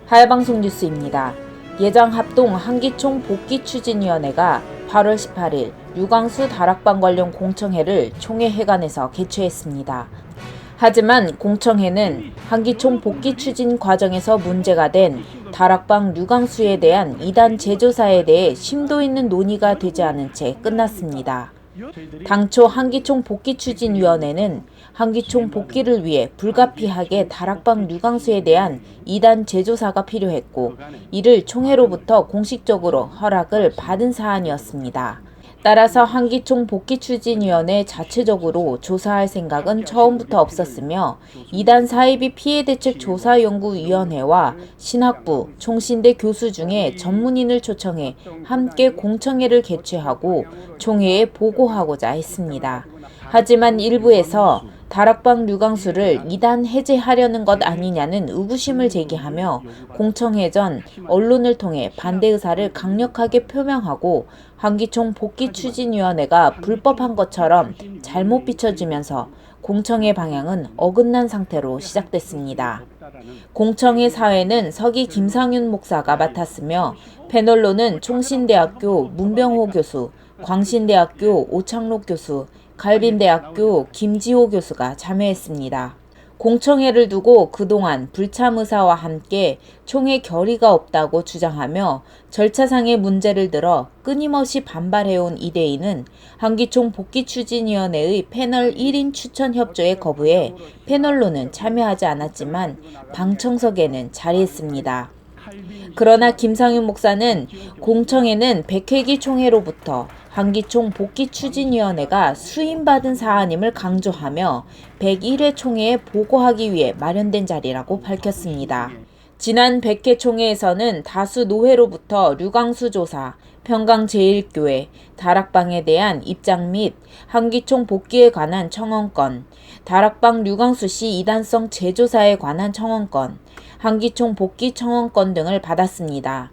하야방송 뉴스입니다. 예장합동 한기총 복귀추진위원회가 8월 18일 유광수 다락방 관련 공청회를 총회회관에서 개최했습니다. 하지만 공청회는 한기총 복귀 추진 과정에서 문제가 된 다락방 유광수에 대한 이단 제조사에 대해 심도 있는 논의가 되지 않은 채 끝났습니다. 당초 한기총 복귀추진위원회는 한기총 복귀를 위해 불가피하게 다락방 유광수에 대한 이단 제조사가 필요했고, 이를 총회로부터 공식적으로 허락을 받은 사안이었습니다. 따라서 한기총 복귀추진위원회 자체적으로 조사할 생각은 처음부터 없었으며, 이단 사이비 피해대책 조사연구위원회와 신학부, 총신대 교수 중에 전문인을 초청해 함께 공청회를 개최하고 총회에 보고하고자 했습니다. 하지만 일부에서 다락방 유광수를 이단 해제하려는 것 아니냐는 의구심을 제기하며 공청회 전 언론을 통해 반대 의사를 강력하게 표명하고 한기총 복귀추진위원회가 불법한 것처럼 잘못 비춰지면서 공청회 방향은 어긋난 상태로 시작됐습니다. 공청회 사회는 서기 김상윤 목사가 맡았으며 패널로는 총신대학교 문병호 교수, 광신대학교 오창록 교수, 갈빈대학교 김지호 교수가 참여했습니다. 공청회를 두고 그동안 불참 의사와 함께 총회 결의가 없다고 주장하며 절차상의 문제를 들어 끊임없이 반발해온 이대희는 한기총 복귀추진위원회의 패널 1인 추천 협조에 거부해 패널로는 참여하지 않았지만 방청석에는 자리했습니다. 그러나 김상윤 목사는 공청회는 백회기 총회로부터 한기총 복귀추진위원회가 수임받은 사안임을 강조하며 101회 총회에 보고하기 위해 마련된 자리라고 밝혔습니다. 지난 100회 총회에서는 다수 노회로부터 유광수 조사, 평강제일교회, 다락방에 대한 입장 및 한기총 복귀에 관한 청원권, 다락방 유광수 씨 이단성 재조사에 관한 청원권, 한기총 복귀 청원권 등을 받았습니다.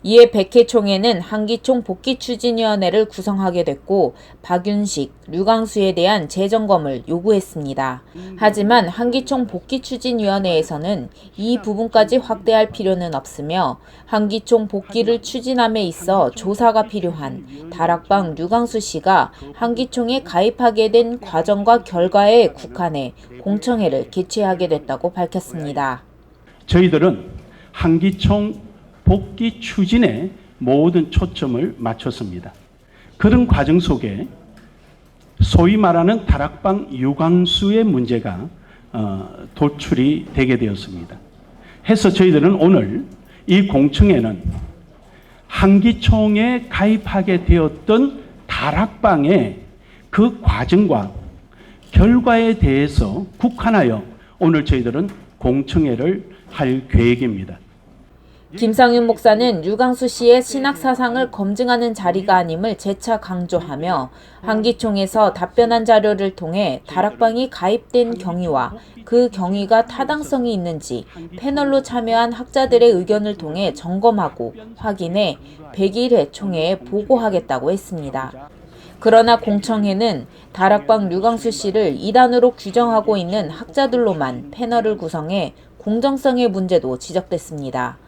이에 100회 총회는 한기총 복귀추진위원회를 구성하게 됐고 박윤식, 유광수에 대한 재점검을 요구했습니다. 하지만 한기총 복귀추진위원회에서는 이 부분까지 확대할 필요는 없으며 한기총 복귀를 추진함에 있어 조사가 필요한 다락방 유광수 씨가 한기총에 가입하게 된 과정과 결과에 국한해 공청회를 개최하게 됐다고 밝혔습니다. 저희들은 한기총 복귀 추진에 모든 초점을 맞췄습니다. 그런 과정 속에 소위 말하는 다락방 유광수의 문제가 도출이 되게 되었습니다. 해서 저희들은 오늘 이 공청회는 한기총에 가입하게 되었던 다락방의 그 과정과 결과에 대해서 국한하여 오늘 저희들은 공청회를 할 계획입니다. 김상윤 목사는 유광수 씨의 신학 사상을 검증하는 자리가 아님을 재차 강조하며 한기총에서 답변한 자료를 통해 다락방이 가입된 경위와 그 경위가 타당성이 있는지 패널로 참여한 학자들의 의견을 통해 점검하고 확인해 101회 총회에 보고하겠다고 했습니다. 그러나 공청회는 다락방 유광수 씨를 이단으로 규정하고 있는 학자들로만 패널을 구성해 공정성의 문제도 지적됐습니다.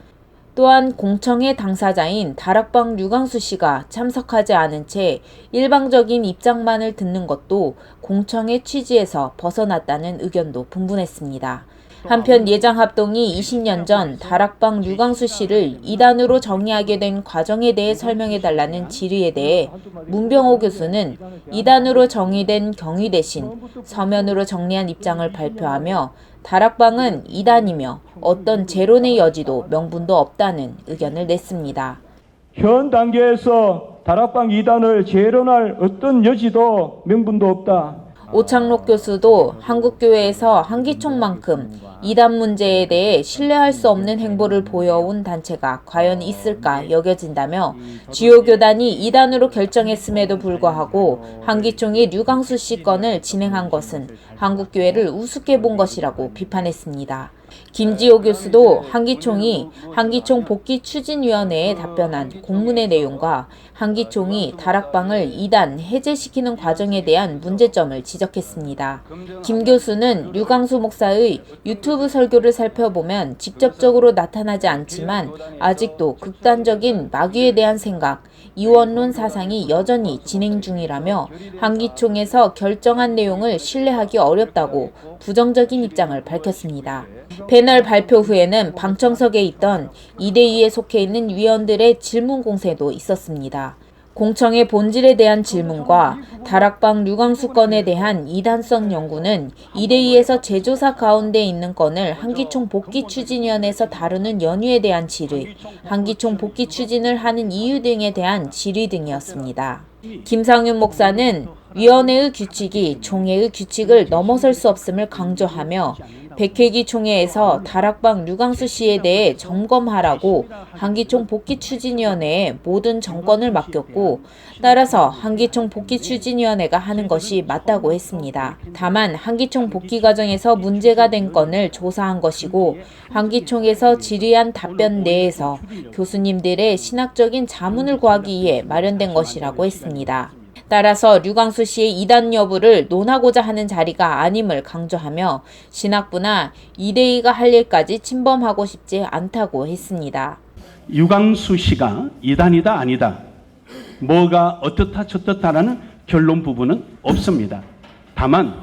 또한 공청회 당사자인 다락방 유광수 씨가 참석하지 않은 채 일방적인 입장만을 듣는 것도 공청회 취지에서 벗어났다는 의견도 분분했습니다. 한편 예장합동이 20년 전 다락방 유광수 씨를 이단으로 정의하게 된 과정에 대해 설명해달라는 질의에 대해 문병호 교수는 이단으로 정의된 경위 대신 서면으로 정리한 입장을 발표하며 다락방은 이단이며 어떤 재론의 여지도 명분도 없다는 의견을 냈습니다. 현 단계에서 다락방 이단을 재론할 어떤 여지도 명분도 없다. 오창록 교수도 한국교회에서 한기총만큼 이단 문제에 대해 신뢰할 수 없는 행보를 보여온 단체가 과연 있을까 여겨진다며 주요 교단이 이단으로 결정했음에도 불구하고 한기총이 유광수 씨 건을 진행한 것은 한국교회를 우습게 본 것이라고 비판했습니다. 김지호 교수도 한기총이 한기총 복귀추진위원회에 답변한 공문의 내용과 한기총이 다락방을 2단 해제시키는 과정에 대한 문제점을 지적했습니다. 김 교수는 류광수 목사의 유튜브 설교를 살펴보면 직접적으로 나타나지 않지만 아직도 극단적인 마귀에 대한 생각, 이원론 사상이 여전히 진행 중이라며 한기총에서 결정한 내용을 신뢰하기 어렵다고 부정적인 입장을 밝혔습니다. 패널 발표 후에는 방청석에 있던 이대위에 속해 있는 위원들의 질문 공세도 있었습니다. 공청의 본질에 대한 질문과 다락방 류광수 건에 대한 이단성 연구는 이대위에서 재조사 가운데 있는 건을 한기총 복귀추진위원회에서 다루는 연유에 대한 질의, 한기총 복귀 추진을 하는 이유 등에 대한 질의 등이었습니다. 김상윤 목사는 위원회의 규칙이 총회의 규칙을 넘어설 수 없음을 강조하며 100회기 총회에서 다락방 류광수 씨에 대해 점검하라고 한기총 복귀추진위원회에 모든 정권을 맡겼고 따라서 한기총 복귀추진위원회가 하는 것이 맞다고 했습니다. 다만 한기총 복귀 과정에서 문제가 된 건을 조사한 것이고 한기총에서 질의한 답변 내에서 교수님들의 신학적인 자문을 구하기 위해 마련된 것이라고 했습니다. 따라서 류광수 씨의 이단 여부를 논하고자 하는 자리가 아님을 강조하며 신학부나 이대위가 할 일까지 침범하고 싶지 않다고 했습니다. 유광수 씨가 이단이다 아니다, 뭐가 어떻다 저떻다라는 결론 부분은 없습니다. 다만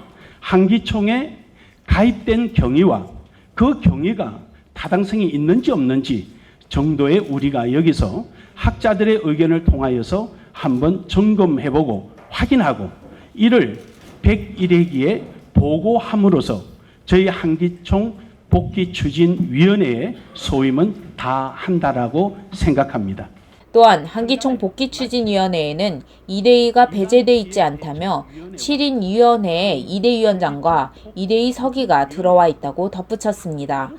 한기총에 가입된 경위와 그 경위가 타당성이 있는지 없는지 정도의 우리가 여기서 학자들의 의견을 통하여서 한번 점검해보고 확인하고 이를 101회기에 보고함으로써 저희 한기총 복귀추진위원회의 소임은 다 한다라고 생각합니다. 또한 한기총 복귀추진위원회에는 이대위가 배제돼 있지 않다며 7인 위원회에 이대위원장과 이대위 서기가 들어와 있다고 덧붙였습니다.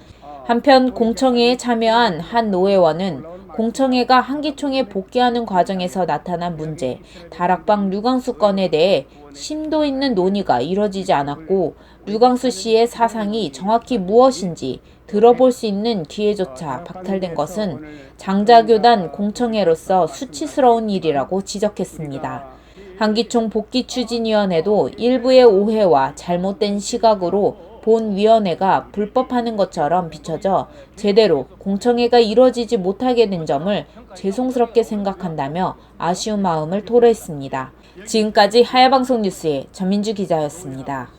한편 공청회에 참여한 한 노회원은 공청회가 한기총에 복귀하는 과정에서 나타난 문제, 다락방 류광수 건에 대해 심도 있는 논의가 이뤄지지 않았고 류광수 씨의 사상이 정확히 무엇인지 들어볼 수 있는 기회조차 박탈된 것은 장자교단 공청회로서 수치스러운 일이라고 지적했습니다. 한기총 복귀추진위원회도 일부의 오해와 잘못된 시각으로 본 위원회가 불법하는 것처럼 비춰져 제대로 공청회가 이루어지지 못하게 된 점을 죄송스럽게 생각한다며 아쉬운 마음을 토로했습니다. 지금까지 하야방송 뉴스의 전민주 기자였습니다.